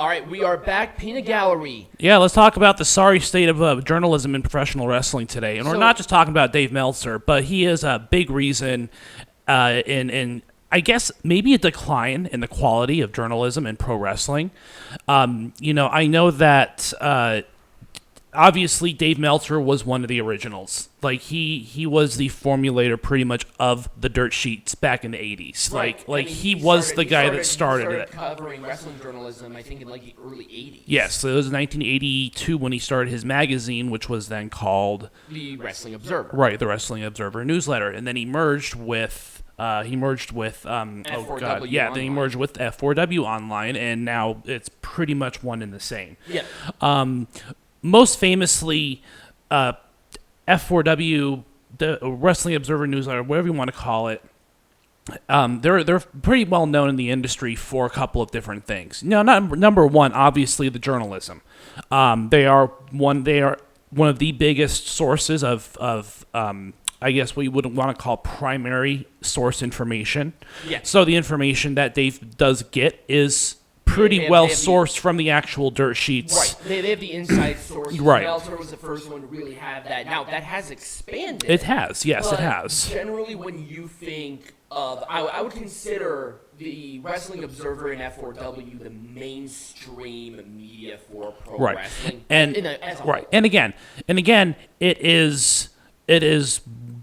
All right, we are back. Peanut Gallery. Yeah, let's talk about the sorry state of journalism in professional wrestling today. And we're not just talking about Dave Meltzer, but he is a big reason in I guess maybe a decline in the quality of journalism in pro wrestling. I know that obviously Dave Meltzer was one of the originals. Like he was the formulator pretty much of the dirt sheets back in the 80s. Right. He was the guy that started it. Covering wrestling journalism, I think, in like the early 80s. Yes, so it was 1982 when he started his magazine, which was then called The Wrestling Observer. Right, the Wrestling Observer newsletter, and then he merged with F4W then he merged with F4W Online, and now it's pretty much one and the same. Yeah. Most famously, F4W, the Wrestling Observer newsletter, whatever you want to call it, they're pretty well known in the industry for a couple of different things. Number one, obviously the journalism. They are one of the biggest sources of I guess what you would want to call primary source information. Yeah. So the information that Dave does get is pretty well sourced from the actual dirt sheets. Right. They have the inside source. Right. Meltzer was the first one to really have that. Now, that has expanded. It has. Yes, it has. Generally, when you think of... I would consider the Wrestling Observer and F4W the mainstream media for pro wrestling. And as a whole. And again, it is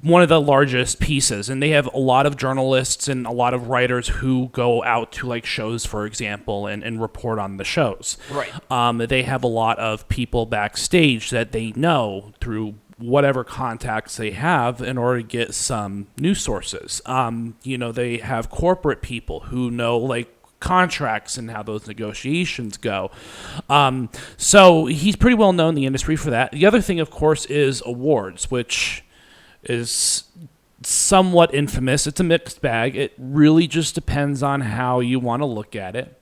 one of the largest pieces, and they have a lot of journalists and a lot of writers who go out to like shows, for example, and report on the shows. Right. They have a lot of people backstage that they know through whatever contacts they have in order to get some news sources. They have corporate people who know like contracts and how those negotiations go. So he's pretty well known in the industry for that. The other thing, of course, is awards, which is somewhat infamous. It's a mixed bag. It really just depends on how you want to look at it.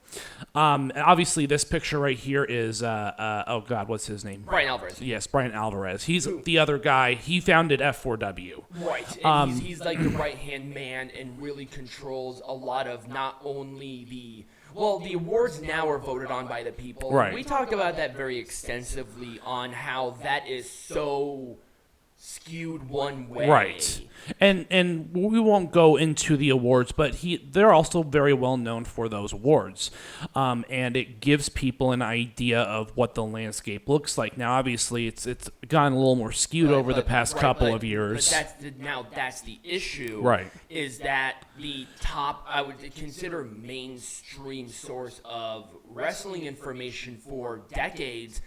Obviously, this picture right here is, what's his name? Brian Alvarez. Yes, Brian Alvarez. He's the other guy. He founded F4W. Right. And he's like the right-hand man and really controls a lot of not only the awards now are voted on by the people. Right. We talked about that very extensively on how that is so skewed one way. Right. And we won't go into the awards, but they're also very well known for those awards. And it gives people an idea of what the landscape looks like. Now, obviously, it's gotten a little more skewed over the past couple of years. But that's the issue. Right. Is that the top, I would consider, mainstream source of wrestling information for decades,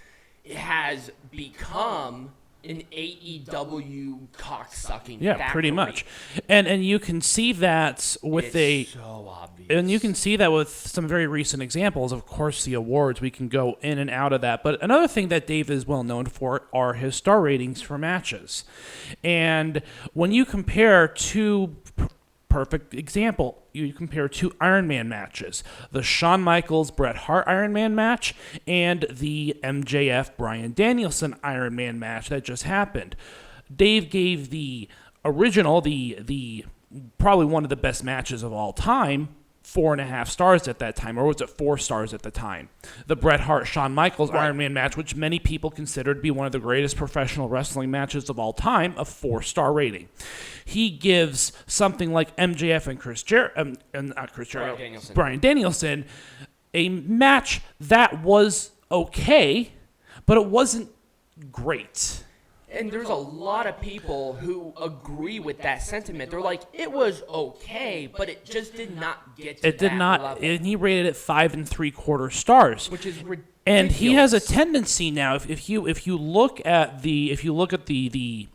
it has become an AEW cocksucking factory. Pretty much. And you can see that with so obvious. And you can see that with some very recent examples. Of course, the awards, we can go in and out of that. But another thing that Dave is well known for are his star ratings for matches. And when you compare two perfect example, you compare two Iron Man matches, the Shawn Michaels Bret Hart Iron Man match and the MJF Bryan Danielson Iron Man match that just happened. Dave gave the original, the probably one of the best matches of all time, 4.5 stars at that time, or was it 4 stars at the time? The Bret Hart Shawn Michaels Iron Man match, which many people consider to be one of the greatest professional wrestling matches of all time, a 4-star rating. He gives something like MJF and Bryan Danielson, a match that was okay, but it wasn't great. And there's a lot of people who agree with that sentiment. They're like, it was okay, but it just did not get to that level. And he rated it 5 3/4 stars, which is ridiculous. And he has a tendency now. If you look at the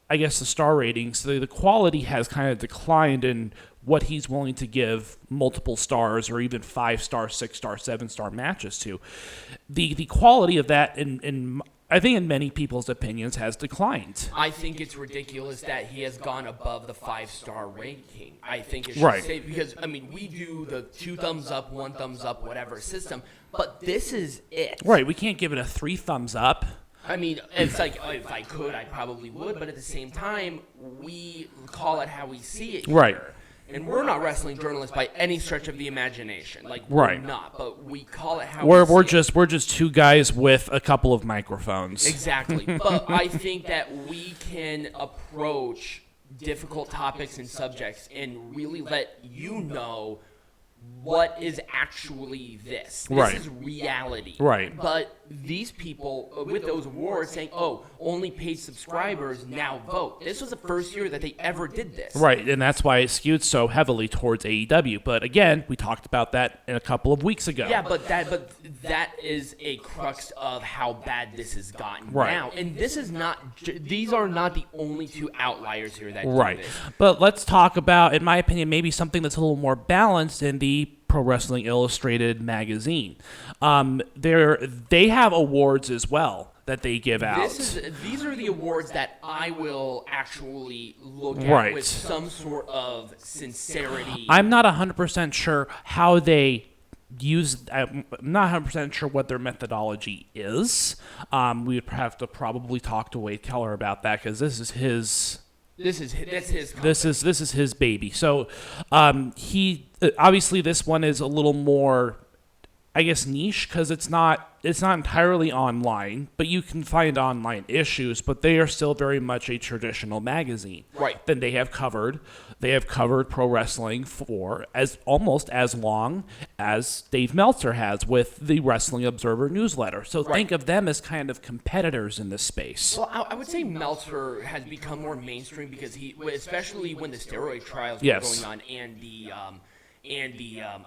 I guess the star ratings, the quality has kind of declined in what he's willing to give multiple stars or even 5-star, 6-star, 7-star matches to. The quality of that I think in many people's opinions has declined. I think it's ridiculous that he has gone above the 5-star rating. I think it should say, because we do the 2 thumbs up, 1 thumbs up, whatever system, but this is it. Right, we can't give it a 3 thumbs up. It's like, if I could, I probably would, but at the same time, we call it how we see it here. Right. and we're not wrestling journalists by any stretch of the imagination. Like, Right. we're not, but we call it how We're we see it. we're just two guys with a couple of microphones. Exactly. But I think that we can approach difficult topics and subjects and really let you know what is actually this. This Right. is reality. Right. But these people with those awards saying, oh, only paid subscribers now vote. This was the first year that they ever did this. Right, and that's why it skewed so heavily towards AEW. But again, we talked about that a couple of weeks ago. Yeah, but that is a crux of how bad this has gotten Right. now. And this is not these are not the only two outliers here that do Right. this. But let's talk about, in my opinion, maybe something that's a little more balanced in the Pro Wrestling Illustrated magazine. They have awards as well that they give out. These are the awards that I will actually look at Right. with some sort of sincerity. I'm not 100% sure how they use. I'm not 100% sure what their methodology is. We would have to probably talk to Wade Keller about that because this is his. That's his. This is his baby. So, he obviously this one is a little more, I guess, niche because it's not entirely online, but you can find online issues, but they are still very much a traditional magazine. Right. Then they have covered pro wrestling for almost as long as Dave Meltzer has with the Wrestling Observer newsletter. So Right. think of them as kind of competitors in this space. Well, I would say Meltzer has become more mainstream because especially when the steroid trials Yes. were going on and the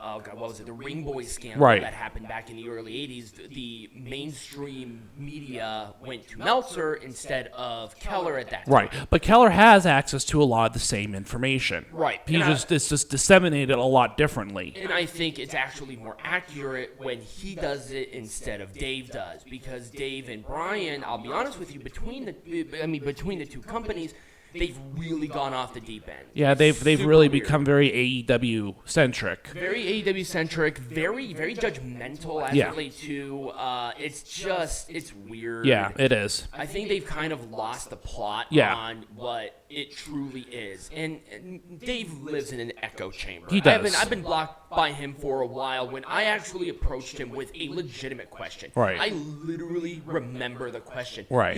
oh god, what was it? The Ring Boy scandal Right. that happened back in the early '80s. The mainstream media went to Meltzer instead of Keller at that time. Right, but Keller has access to a lot of the same information. Right. It's just disseminated a lot differently. And I think it's actually more accurate when he does it instead of Dave does, because Dave and Brian, I'll be honest with you, between the two companies, they've really gone off the deep end. Yeah, they've Super really weird. become very AEW centric. Very AEW centric, very judgmental as Yeah. it relates to. It's weird. Yeah, it is. I think they've kind of lost the plot Yeah. on what it truly is. And Dave lives in an echo chamber. He does. I've been blocked by him for a while when I actually approached him with a legitimate question. Right. I literally remember the question. Right.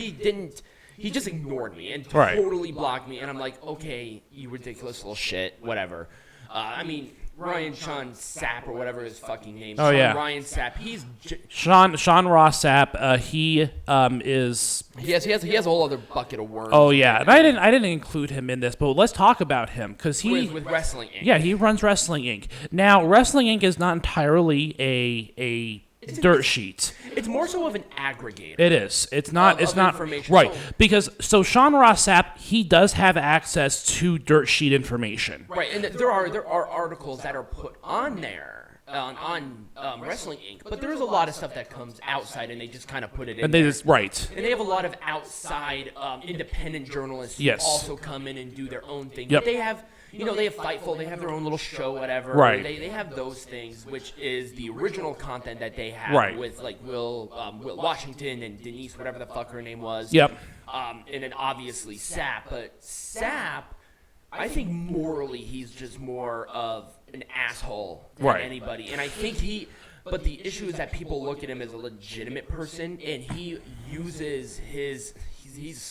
He just ignored me and Right. totally blocked me. And I'm like, okay, you ridiculous little shit, whatever. Ryan Sean Sapp or whatever his fucking name is. Oh, yeah. Ryan Sapp. Sean Ross Sapp, he is. He has a whole other bucket of worms. Oh yeah, and I didn't include him in this, but let's talk about him because he with Wrestling Inc. Yeah, he runs Wrestling Inc. Now, Wrestling Inc. is not entirely a dirt sheet. It's more so of an aggregator. It is. It's not. Of It's not information. right So- because Sean Ross Sapp, he does have access to dirt sheet information. Right, and there are articles that are put on there on Wrestling Inc. But there is a lot of stuff that comes outside, and they just kind of put it in. And they there. just right. And they have a lot of outside independent journalists Yes. who also come in and do their own thing. Yep. But they have, they have Fightful, they have their own little show, whatever. Right. They have those things, which is the original content that they have Right. with like Will Washington and Denise, whatever the fuck her name was. Yep. And then obviously Sapp, but Sapp, I think morally he's just more of an asshole than Right. anybody. And I think but the issue is that people look at him as a legitimate person, and he uses he's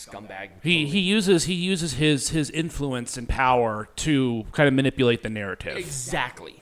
a scumbag. He uses his influence and power to kind of manipulate the narrative. Exactly.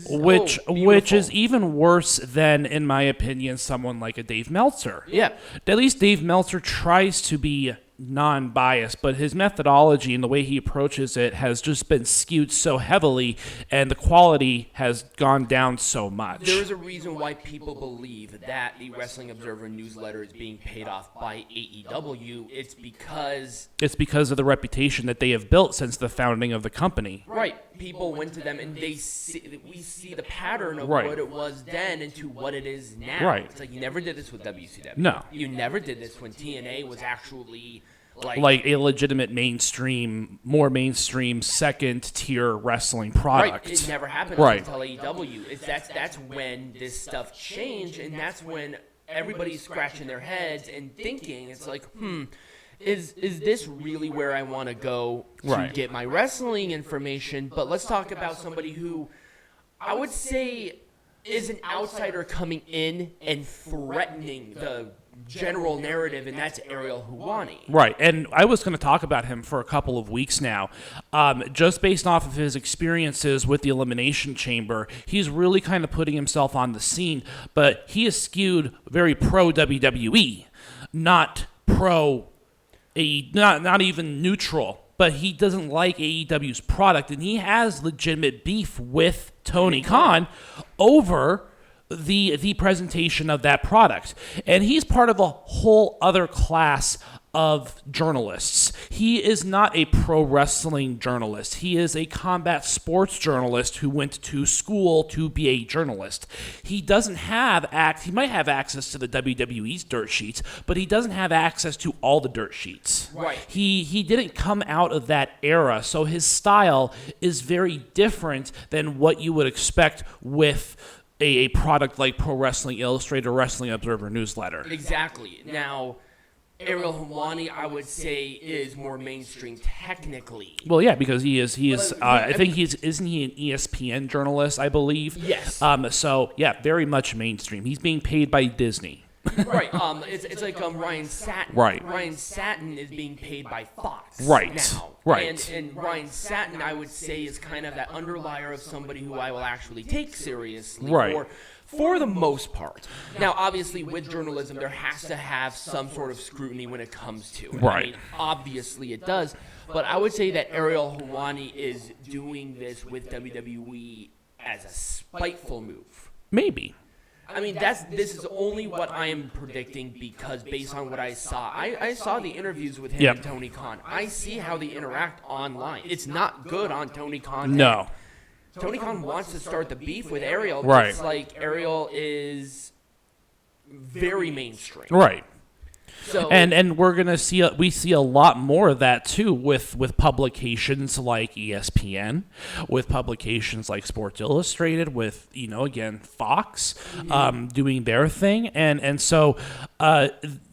Which Beautiful. is even worse than, in my opinion, someone like a Dave Meltzer. Yeah. At least Dave Meltzer tries to be non-biased, but his methodology and the way he approaches it has just been skewed so heavily, and the quality has gone down so much. There is a reason why people believe that the Wrestling Observer newsletter is being paid off by AEW. It's because of the reputation that they have built since the founding of the company. right. People went to them, and we see the pattern of Right. what it was then into what it is now. Right. It's like you never did this with WCW. No. You never did this when TNA was actually Like a legitimate more mainstream second-tier wrestling product. Right. It never happened Right. until AEW. That's when this stuff changed, and that's when everybody's scratching their heads and thinking. It's like, is this really where I want to go to Right. get my wrestling information? But let's talk about somebody who I would say is an outsider coming in and threatening the general narrative, and that's Ariel Helwani. Right, and I was going to talk about him for a couple of weeks now. Just based off of his experiences with the Elimination Chamber, he's really kind of putting himself on the scene, but he is skewed very pro WWE, not pro not even neutral. But he doesn't like AEW's product, and he has legitimate beef with Tony Khan over the presentation of that product. And he's part of a whole other class of journalists. He is not a pro wrestling journalist. He is a combat sports journalist who went to school to be a journalist. He doesn't have he might have access to the WWE's dirt sheets, but he doesn't have access to all the dirt sheets. Right. He didn't come out of that era, so his style is very different than what you would expect with a product like Pro Wrestling Illustrated or Wrestling Observer Newsletter. Exactly. Now, Ariel Helwani, I would say, is more mainstream technically. Well, yeah, because he is. Well, I think isn't he an ESPN journalist? I believe. Yes. So yeah, very much mainstream. He's being paid by Disney. Right. It's like Ryan Satin. Right. Ryan Satin is being paid by Fox. Right. Now. Right. And Ryan Satin, I would say, is kind of that underlier of somebody who I will actually take seriously. Right. For the most part. Now, obviously, with journalism, there has to have some sort of scrutiny when it comes to it. Right. I mean, obviously, it does. But I would say that Ariel Helwani is doing this with WWE as a spiteful move. Maybe. I mean, this is only what I am predicting because based on what I saw. I saw the interviews with him Yep. and Tony Khan. I see how they interact online. It's not good on Tony Khan. No. Tony Khan wants to start the beef with Ariel. Right. It's like Ariel is very mainstream. Right. So And we're gonna see we see a lot more of that too with publications like ESPN, with publications like Sports Illustrated, with again Fox doing their thing, and so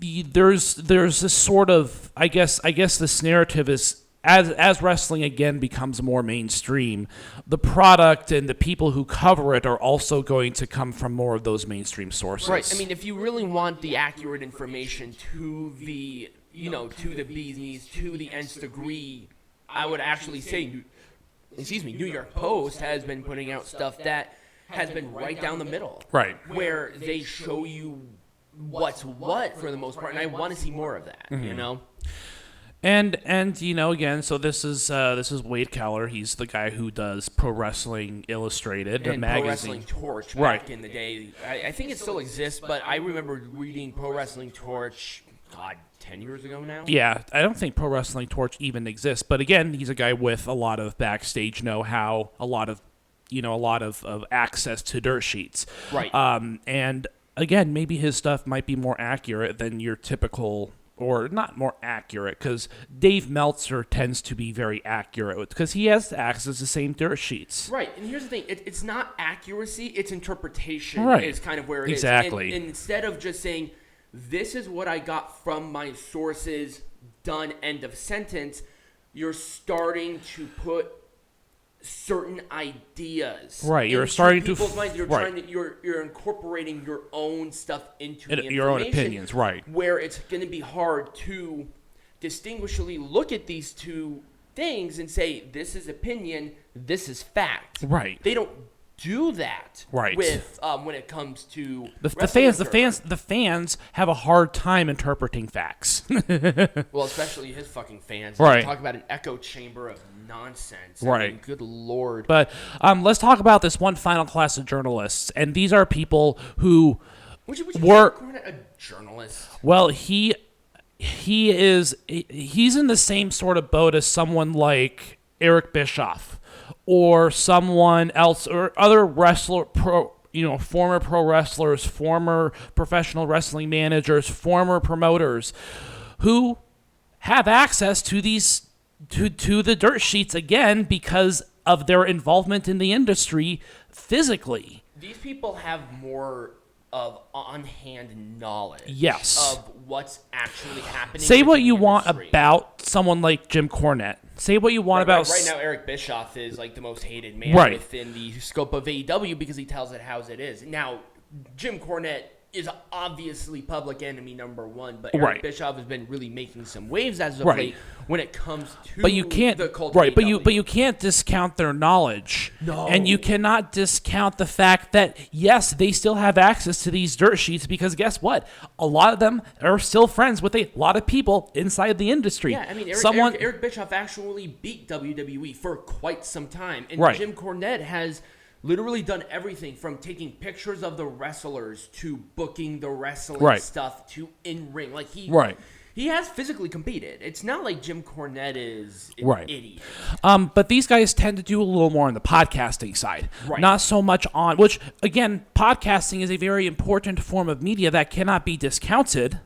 there's this sort of I guess this narrative is. As wrestling again becomes more mainstream, the product and the people who cover it are also going to come from more of those mainstream sources. right. I mean, if you really want the accurate information to the to the bee's knees, to the nth degree, I would actually say, New York Post has been putting out stuff that has been right down the middle. Right. Where they show you what's what for the most part, and I want to see more of that. And again, so this is Wade Keller. He's the guy who does Pro Wrestling Illustrated, a And magazine. Pro Wrestling Torch back Right. in the day. I think it still exists, but I remember reading Pro Wrestling Torch, 10 years ago now? Yeah, I don't think Pro Wrestling Torch even exists. But again, he's a guy with a lot of backstage know-how, a lot of access to dirt sheets. Right. And again, maybe his stuff might be more accurate than your typical. Or not more accurate, because Dave Meltzer tends to be very accurate, because he has access to the same dirt sheets. Right, and here's the thing. It's not accuracy, it's interpretation Right. is kind of where it Exactly. is. And instead of just saying, this is what I got from my sources, done, end of sentence, you're starting to put certain ideas. Right, you're into starting to people's minds. You're right. trying to you're incorporating your own stuff into the Your own information, opinions, right. Where it's going to be hard to distinguishingly look at these two things and say, this is opinion, this is fact. Right. They don't do that Right. with when it comes to The wrestling fans have a hard time interpreting facts. Well, especially his fucking fans. Right. Talk about an echo chamber of nonsense. Right. I mean, good lord. But let's talk about this one final class of journalists, and these are people who Would you were call that a journalist? well. He's in the same sort of boat as someone like Eric Bischoff or someone else or other former pro wrestlers, former professional wrestling managers, former promoters who have access to these to the dirt sheets again because of their involvement in the industry physically. These people have more of on-hand knowledge Yes. of what's actually happening. Say what within you the want industry. about someone like Jim Cornette. Say what you want about... Right now, Eric Bischoff is like the most hated man Right. within the scope of AEW because he tells it how it is. Now, Jim Cornette is obviously public enemy number one, but Eric Right. Bischoff has been really making some waves as of Right. late when it comes to But you can't, the cult of right? But AEW. you can't discount their knowledge. No. And you cannot discount the fact that yes, they still have access to these dirt sheets because guess what? A lot of them are still friends with a lot of people inside the industry. Yeah, I mean, Eric Bischoff actually beat WWE for quite some time, and Right. Jim Cornette has literally done everything from taking pictures of the wrestlers to booking the wrestling Right. stuff to in-ring. Like he has physically competed. It's not like Jim Cornette is an Right. idiot. But these guys tend to do a little more on the podcasting side, Right. not so much on. Which again, podcasting is a very important form of media that cannot be discounted.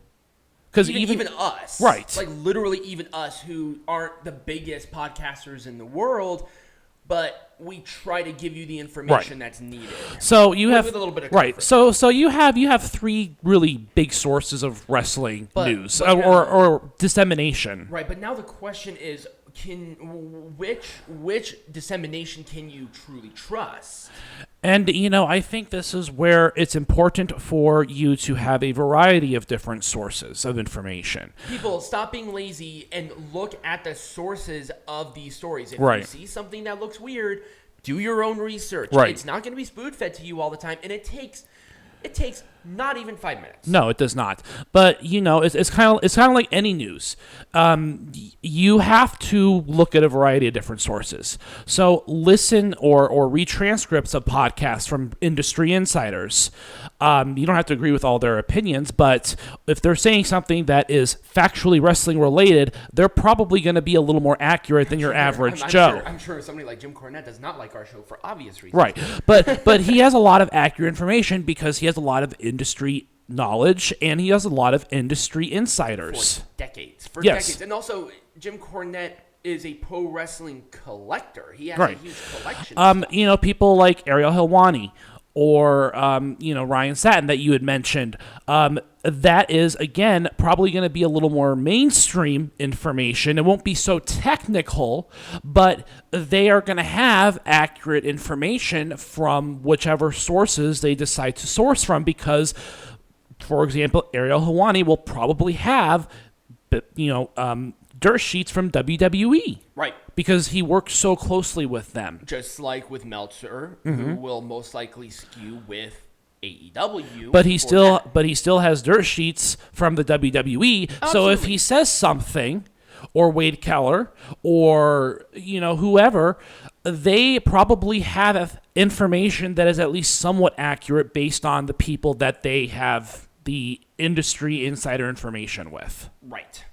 Because Even us, Right. Like literally even us who aren't the biggest podcasters in the world, but we try to give you the information that's needed. So you have with a little bit of right. comfort. So you have three really big sources of wrestling news but now- or dissemination. Right, but now the question is, which dissemination can you truly trust? And I think this is where it's important for you to have a variety of different sources of information. People, stop being lazy and look at the sources of these stories. If you Right. see something that looks weird, do your own research. Right. It's not going to be spoon-fed to you all the time, and it takes not even 5 minutes. No, it does not. But it's kind of like any news. You have to look at a variety of different sources. So listen or read transcripts of podcasts from industry insiders. You don't have to agree with all their opinions, but if they're saying something that is factually wrestling related, they're probably going to be a little more accurate than your average Joe. I'm sure somebody like Jim Cornette does not like our show for obvious reasons. Right. But he has a lot of accurate information because he has a lot of industry knowledge and he has a lot of industry insiders. For decades. Yes. And also, Jim Cornette is a pro wrestling collector. He has Right. a huge collection. People like Ariel Helwani or Ryan Satin that you had mentioned. That is again probably going to be a little more mainstream information. It won't be so technical, but they are going to have accurate information from whichever sources they decide to source from. Because, for example, Ariel Helwani will probably have, dirt sheets from WWE. Right. Because he works so closely with them. Just like with Meltzer, Mm-hmm. who will most likely skew with AEW. But he for that. still has dirt sheets from the WWE. So if Absolutely. he says something, or Wade Keller, or whoever, they probably have information that is at least somewhat accurate based on the people that they have the industry insider information with. Right.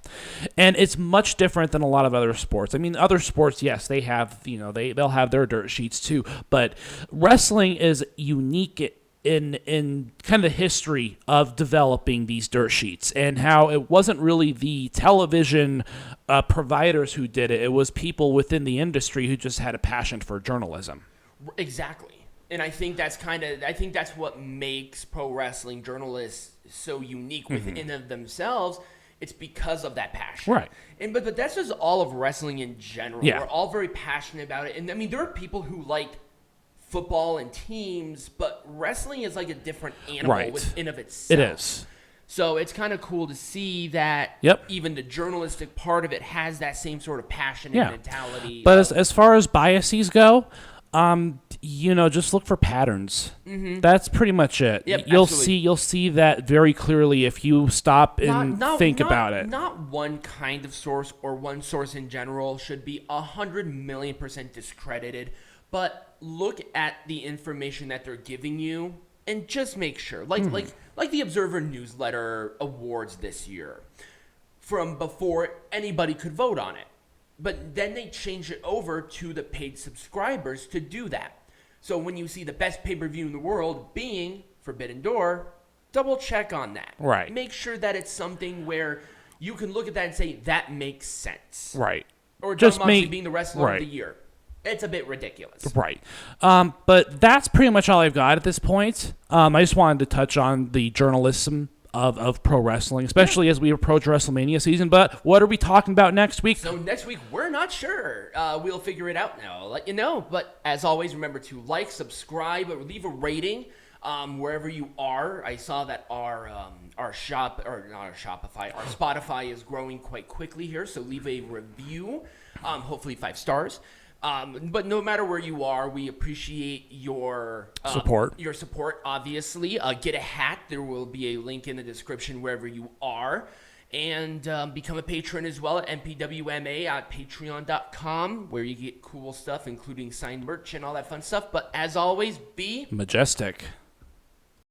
And it's much different than a lot of other sports. I mean, other sports, yes, they have, they'll have their dirt sheets too, but wrestling is unique in kind of the history of developing these dirt sheets and how it wasn't really the television providers who did it. It was people within the industry who just had a passion for journalism. Exactly. And I think that's what makes pro wrestling journalists so unique within of themselves. It's because of that passion. Right. And but that's just all of wrestling in general. Yeah. We're all very passionate about it. And I mean, there are people who like football and teams, but wrestling is like a different animal Right. within of itself. It is. So it's kind of cool to see that Yep. even the journalistic part of it has that same sort of passion Yeah. and mentality. But as far as biases go, just look for patterns. Mm-hmm. That's pretty much it. Yep, You'll see that very clearly if you stop and think about it. Not one kind of source or one source in general should be 100,000,000% discredited, but look at the information that they're giving you and just make sure. Like the Observer Newsletter Awards this year, from before anybody could vote on it. But then they changed it over to the paid subscribers to do that. So when you see the best pay-per-view in the world being Forbidden Door, double check on that. Right. Make sure that it's something where you can look at that and say, that makes sense. Right. Or John Just Moxley make- being the wrestler right. of the year. it's a bit ridiculous. Right. But that's pretty much all I've got at this point. I just wanted to touch on the journalism of pro wrestling, especially as we approach WrestleMania season. But what are we talking about next week? So next week, we're not sure. We'll figure it out now. I'll let you know. But as always, remember to like, subscribe, or leave a rating wherever you are. I saw that our Spotify is growing quite quickly here. So leave a review, hopefully 5 stars. But no matter where you are, we appreciate your Support. Your support, obviously. Get a hat. There will be a link in the description wherever you are. And become a patron as well at MPWMA at patreon.com, where you get cool stuff, including signed merch and all that fun stuff. But as always, be Majestic.